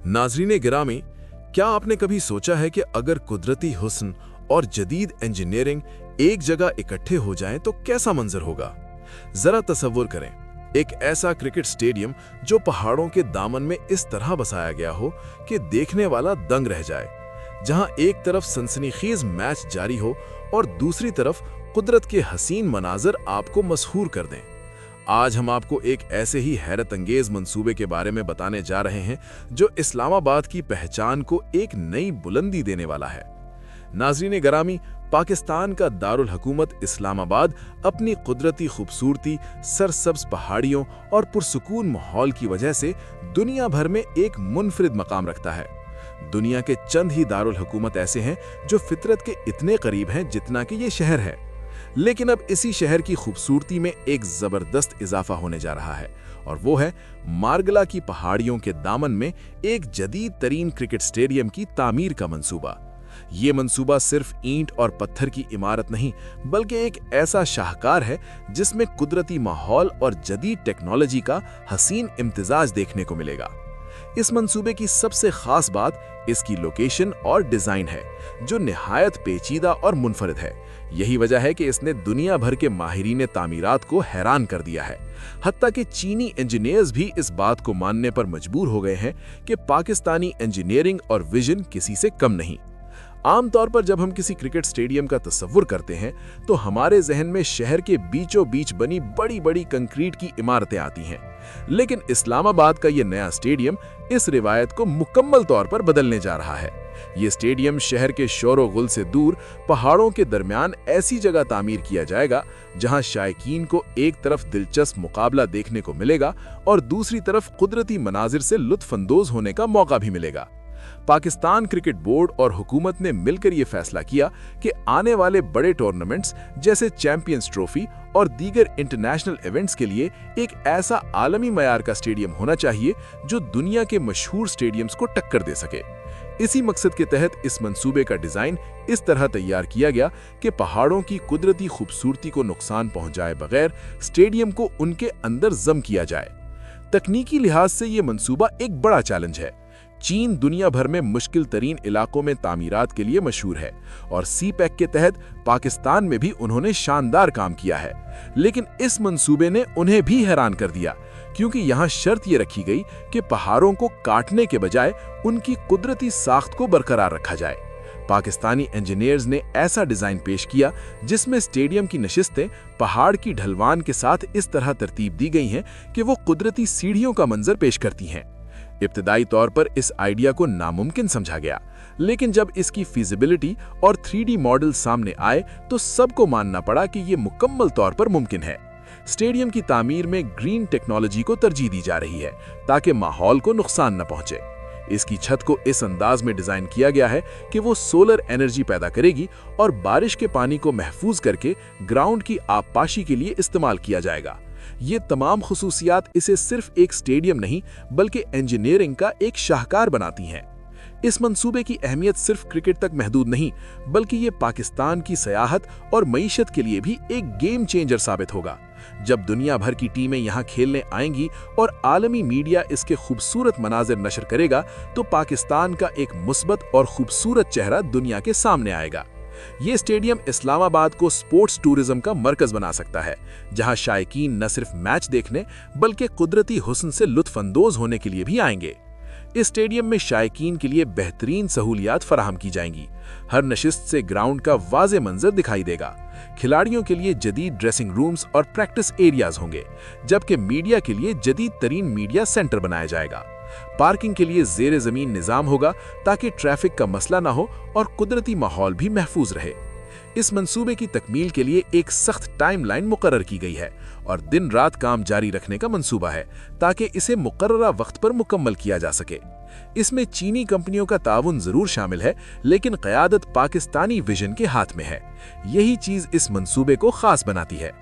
नाज़रीन गिरामी, क्या आपने कभी सोचा है कि अगर कुदरती हुस्न और जदीद इंजीनियरिंग एक जगह इकट्ठे हो जाएं तो कैसा मंजर होगा? जरा तसव्वुर करें, एक ऐसा क्रिकेट स्टेडियम जो पहाड़ों के दामन में इस तरह बसाया गया हो कि देखने वाला दंग रह जाए, जहां एक तरफ सनसनीखेज मैच जारी हो और दूसरी तरफ कुदरत के हसीन मनाजर आपको मसहूर कर दें। आज हम आपको एक ऐसे ही हैरत अंगेज मंसूबे के बारे में बताने जा रहे हैं जो इस्लामाबाद की पहचान को एक नई बुलंदी देने वाला है। नाज़रीन गिरामी, पाकिस्तान का दारुल हुकूमत इस्लामाबाद अपनी कुदरती खूबसूरती, सरसब्ज पहाड़ियों और पुरसुकून माहौल की वजह से दुनिया भर में एक मुनफरिद मकाम रखता है। दुनिया के चंद ही दारुल हुकूमत ऐसे हैं जो फितरत के इतने करीब हैं जितना कि ये शहर है। लेकिन अब इसी शहर की खूबसूरती में एक जबरदस्त इजाफा होने जा रहा है, और वो है मार्गला की पहाड़ियों के दामन में एक जदीद तरीन क्रिकेट स्टेडियम की तामीर का मंसूबा। ये मंसूबा सिर्फ ईंट और पत्थर की इमारत नहीं, बल्कि एक ऐसा शाहकार है जिसमें कुदरती माहौल और जदीद टेक्नोलॉजी का हसीन इम्तिजाज देखने को मिलेगा। इस मंसूबे की सबसे खास बात इसकी लोकेशन और डिजाइन है, जो निहायत पेचीदा और मुनफरिद है। यही वजह है कि इसने दुनिया भर के माहिरीन तामीरात को हैरान कर दिया है। हत्ता कि चीनी इंजीनियर्स भी इस बात को मानने पर मजबूर हो गए हैं कि पाकिस्तानी इंजीनियरिंग और विजन किसी से कम नहीं। आमतौर पर जब हम किसी क्रिकेट स्टेडियम का तस्वुर करते हैं तो हमारे जहन में शहर के बीचों बीच बनी बड़ी बड़ी कंक्रीट की इमारतें आती हैं, लेकिन इस्लामाबाद का ये नया स्टेडियम इस रिवायत को मुकम्मल तौर पर बदलने जा रहा है। ये स्टेडियम शहर के शोर गुल से दूर पहाड़ों के दरमियान ऐसी जगह तामीर किया जाएगा जहां शायकीन को एक तरफ दिलचस्प मुकाबला देखने को मिलेगा और दूसरी तरफ कुदरती मनाजिर से लुत्फअंदोज होने का मौका भी मिलेगा। पाकिस्तान क्रिकेट बोर्ड और हुकूमत ने मिलकर यह फैसला किया कि आने वाले बड़े टूर्नामेंट्स जैसे चैंपियंस ट्रॉफी और दीगर इंटरनेशनल इवेंट्स के लिए एक ऐसा आलमी मयार का स्टेडियम होना चाहिए जो दुनिया के मशहूर स्टेडियम्स को टक्कर दे सके। इसी मकसद के तहत इस मंसूबे का डिजाइन इस तरह तैयार किया गया कि पहाड़ों की कुदरती खूबसूरती को नुकसान पहुंचाए बगैर स्टेडियम को उनके अंदर जम किया जाए। तकनीकी लिहाज से यह मंसूबा एक बड़ा चैलेंज है। चीन दुनिया भर में मुश्किल तरीन इलाकों में तामीरात के लिए मशहूर है और सी-पैक के तहत पाकिस्तान में भी उन्होंने शानदार काम किया है। लेकिन इस मंसूबे ने उन्हें भी हैरान कर दिया, क्योंकि यहाँ शर्त ये रखी गई कि पहाड़ों को काटने के बजाय उनकी कुदरती साख्त को बरकरार रखा जाए। पाकिस्तानी इंजीनियर्स ने ऐसा डिजाइन पेश किया जिसमें स्टेडियम की नशिस्तें पहाड़ की ढलवान के साथ इस तरह तरतीब दी गई हैं कि वो कुदरती सीढ़ियों का मंजर पेश करती हैं। इब्तिदाई तौर पर इस आइडिया को नामुमकिन समझा गया, लेकिन जब इसकी फीजिबिलिटी और 3D मॉडल सामने आए तो सबको मानना पड़ा कि ये मुकम्मल तौर पर मुमकिन है। स्टेडियम की तामीर में ग्रीन टेक्नोलॉजी को तरजीह दी जा रही है ताकि माहौल को नुकसान न पहुंचे। इसकी छत को इस अंदाज में डिजाइन किया गया है कि वो सोलर एनर्जी पैदा करेगी और बारिश के पानी को महफूज करके ग्राउंड की आबपाशी के लिए इस्तेमाल किया जाएगा। ये तमाम खुसूसियात इसे सिर्फ एक स्टेडियम नहीं बल्कि इंजीनियरिंग का एक शाहकार बनाती हैं। इस मंसूबे की अहमियत सिर्फ क्रिकेट तक महदूद नहीं, बल्कि ये पाकिस्तान की सयाहत और मईशत के लिए भी एक गेम चेंजर साबित होगा। जब दुनिया भर की टीमें यहाँ खेलने आएंगी और आलमी मीडिया इसके खूबसूरत मनाजिर नशर करेगा तो पाकिस्तान का एक मुस्बत और खूबसूरत चेहरा दुनिया के सामने आएगा। ये स्टेडियम इस्लामाबाद को स्पोर्ट्स टूरिज्म का मरकज बना सकता है, जहां शायकीन न सिर्फ मैच देखने बल्कि कुदरती हुस्न से लुत्फअंदोज होने के लिए भी आएंगे। इस स्टेडियम में शायकीन के लिए बेहतरीन सहूलियात फराहम की जाएंगी। हर नशिस्त से ग्राउंड का वाज़े मंजर दिखाई देगा। खिलाड़ियों के लिए जदीद ड्रेसिंग रूम्स और प्रैक्टिस एरियाज होंगे, जबकि मीडिया के लिए जदीद तरीन मीडिया सेंटर बनाया जाएगा। पार्किंग के लिए ज़ेरे ज़मीन निज़ाम होगा ताकि ट्रैफिक का मसला ना हो और कुदरती माहौल भी महफूज रहे। इस मंसूबे की तकमील के लिए एक सख्त टाइमलाइन मुकर्रर की गई है और दिन रात काम जारी रखने का मंसूबा है ताकि इसे मुकर्ररा वक्त पर मुकम्मल किया जा सके। इसमें चीनी कंपनियों का ताउन जरूर शामिल है, लेकिन क़यादत पाकिस्तानी विजन के हाथ में है। यही चीज़ इस मंसूबे को खास बनाती है।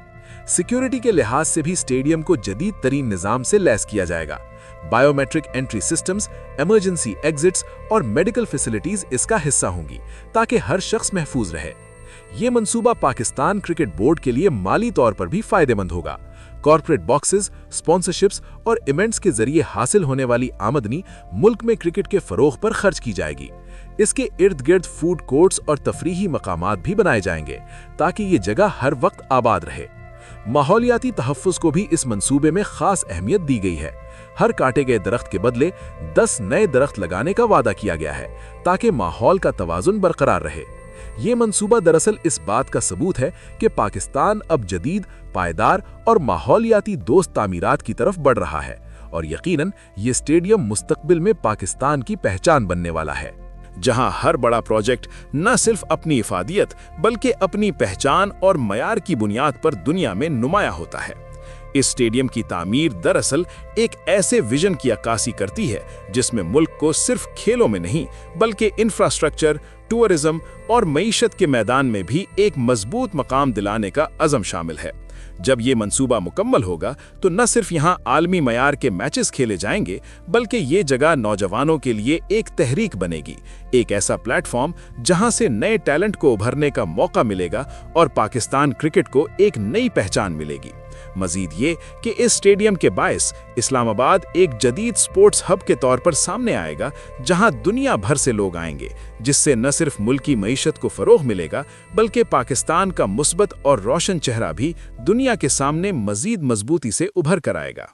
सिक्योरिटी के लिहाज से भी स्टेडियम को जदीद तरीन निज़ाम से लैस किया जाएगा। Biometric entry systems, emergency exits और मेडिकल फैसिलिटीज इसका हिस्सा होंगी ताकि हर शख्स महफूज रहे। ये मंसूबा पाकिस्तान क्रिकेट बोर्ड के लिए माली तौर पर भी फायदेमंद होगा। कॉर्पोरेट बॉक्सेस, स्पॉन्सरशिप्स और इवेंट्स के जरिए हासिल होने वाली आमदनी मुल्क में क्रिकेट के फरोग पर खर्च की जाएगी। इसके इर्द गिर्द फूड कोर्ट्स और तफरीही मकामात भी बनाए जाएंगे ताकि ये जगह हर वक्त आबाद रहे। माहौलियाती तहफ़्फ़ुज़ को भी इस मंसूबे में खास अहमियत दी गई है। हर काटे गए दरख्त के बदले 10 नए दरख्त लगाने का वादा किया गया है ताकि माहौल का तवाज़ुन बरकरार रहे। ये मंसूबा दरअसल इस बात का सबूत है कि पाकिस्तान अब जदीद, पायदार और माहौलियाती दोस्त तामीरात की तरफ बढ़ रहा है और यकीनन ये स्टेडियम मुस्तकबिल में पाकिस्तान की पहचान बनने वाला है, जहां हर बड़ा प्रोजेक्ट न सिर्फ अपनी इफादियत बल्कि अपनी पहचान और मयार की बुनियाद पर दुनिया में नुमाया होता है। इस स्टेडियम की तामीर दरअसल एक ऐसे विजन की अक्कासी करती है जिसमें मुल्क को सिर्फ खेलों में नहीं बल्कि इंफ्रास्ट्रक्चर, टूरिज्म और मईशत के मैदान में भी एक मजबूत मकाम दिलाने का अज़म शामिल है। जब ये मंसूबा मुकम्मल होगा तो न सिर्फ यहाँ आलमी मयार के मैचेस खेले जाएंगे बल्कि ये जगह नौजवानों के लिए एक तहरीक बनेगी, एक ऐसा प्लेटफॉर्म जहाँ से नए टैलेंट को उभरने का मौका मिलेगा और पाकिस्तान क्रिकेट को एक नई पहचान मिलेगी। मजीद ये कि इस स्टेडियम के बायस इस्लामाबाद एक जदीद स्पोर्ट्स हब के तौर पर सामने आएगा जहां दुनिया भर से लोग आएंगे, जिससे न सिर्फ मुल्क की मईशत को फरोग मिलेगा बल्कि पाकिस्तान का मुस्बत और रोशन चेहरा भी दुनिया के सामने मजीद मजबूती से उभर कर आएगा।